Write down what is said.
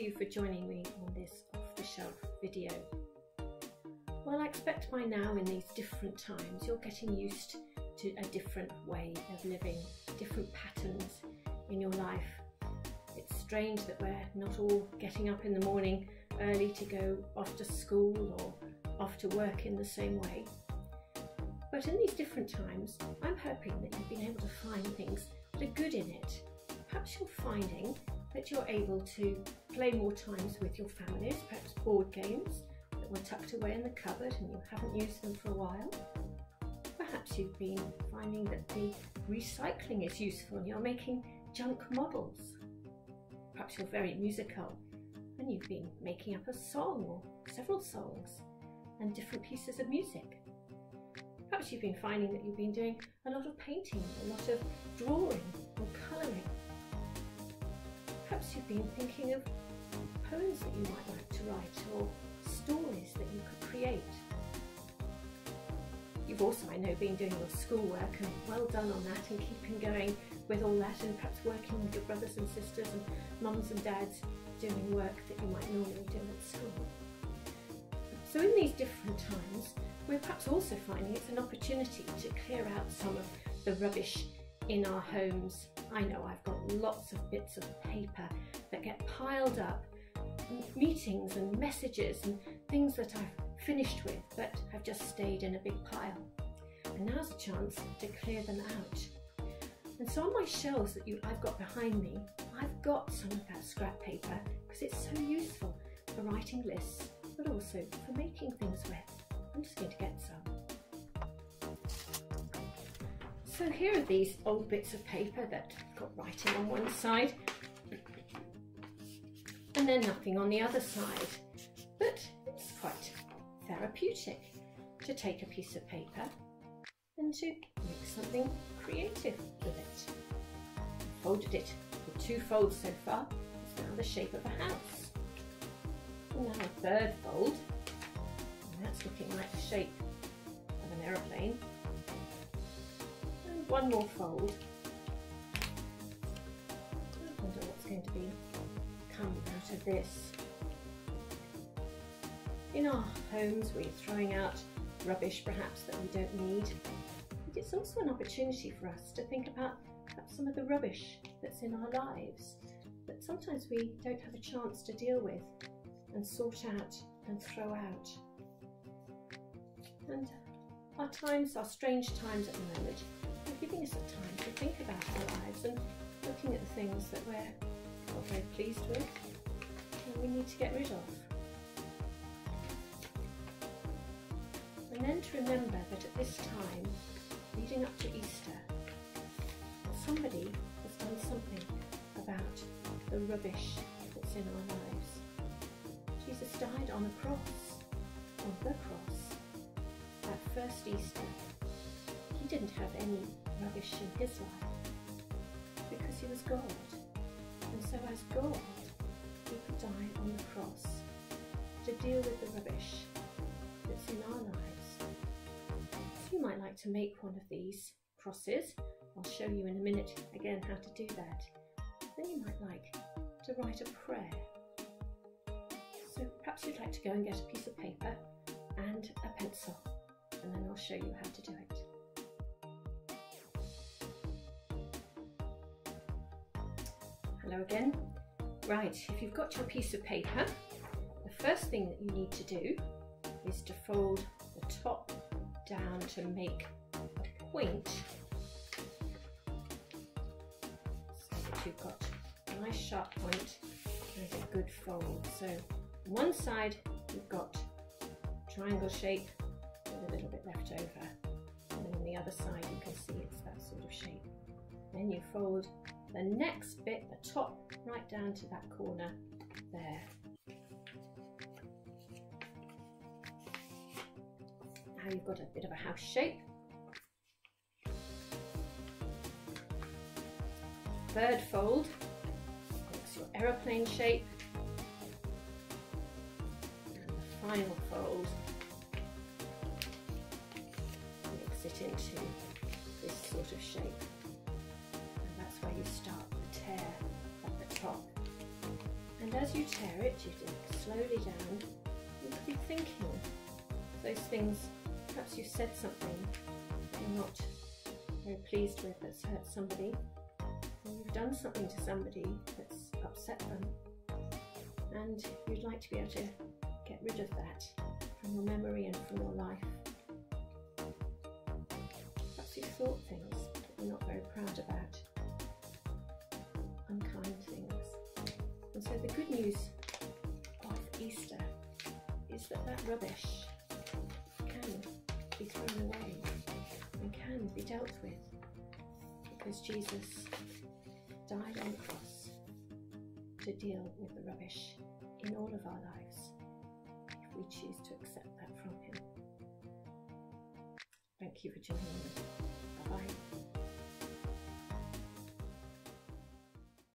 you for joining me on this off-the-shelf video. Well, I expect by now in these different times you're getting used to a different way of living, different patterns in your life. It's strange that we're not all getting up in the morning early to go off to school or off to work in the same way. But in these different times, I'm hoping that you've been able to find things that are good in it. Perhaps you're finding that you're able to play more times with your families, perhaps board games that were tucked away in the cupboard and you haven't used them for a while. Perhaps you've been finding that the recycling is useful and you're making junk models. Perhaps you're very musical and you've been making up a song or several songs and different pieces of music. Perhaps you've been finding that you've been doing a lot of painting, a lot of drawing or colouring. Perhaps you've been thinking of poems that you might like to write or stories that you could create. You've also, I know, been doing your schoolwork, and well done on that, and keeping going with all that, and perhaps working with your brothers and sisters and mums and dads doing work that you might normally do at school. So in these different times, we're perhaps also finding it's an opportunity to clear out some of the rubbish in our homes. I know I've got lots of bits of paper that get piled up, meetings and messages and things that I've finished with but have just stayed in a big pile. And now's a chance to clear them out. And so on my shelves that I've got behind me, I've got some of that scrap paper because it's so useful for writing lists, but also for making things with. I'm just going to get some. So here are these old bits of paper that got writing on one side and then nothing on the other side. But it's quite therapeutic to take a piece of paper and to make something creative with it. I folded it with 2 folds so far. It's now the shape of a house. And now a third fold. That's looking like the shape of an aeroplane. And one more fold. I wonder what's going to come out of this. In our homes, we're throwing out rubbish perhaps that we don't need. But it's also an opportunity for us to think about perhaps some of the rubbish that's in our lives that sometimes we don't have a chance to deal with and sort out and throw out. And our times, our strange times at the moment, are giving us a time to think about our lives and looking at the things that we're not very pleased with and we need to get rid of. And then to remember that at this time, leading up to Easter, somebody has done something about the rubbish that's in our lives. Jesus died on a cross, on the cross. That first Easter, he didn't have any rubbish in his life because he was God. And so as God, he could die on the cross to deal with the rubbish that's in our lives. So you might like to make one of these crosses. I'll show you in a minute again how to do that. Then you might like to write a prayer. So perhaps you'd like to go and get a piece of paper and a pencil, and then I'll show you how to do it. Hello again. Right, if you've got your piece of paper, the first thing that you need to do is to fold the top down to make a point so that you've got a nice sharp point and a good fold. So on one side you've got triangle shape with a little bit left over, and then on the other side you can see it's that sort of shape. Then you fold the next bit, the top, right down to that corner there. Now you've got a bit of a house shape. Third fold makes your aeroplane shape. And the final fold makes it into this sort of shape. And that's where you start the tear at the top. And And as you tear it, you dig slowly down. You could be thinking those things. Perhaps you've said something you're not very pleased with that's hurt somebody, or you've done something to somebody that's upset them, and you'd like to be able to get rid of that from your memory and from your life. Perhaps you've thought things that you're not very proud about, unkind things. And so the good news of Easter is that that rubbish can be thrown away and can be dealt with, because Jesus died on the cross to deal with the rubbish in all of our lives, if we choose to accept that from him. Thank you for joining me.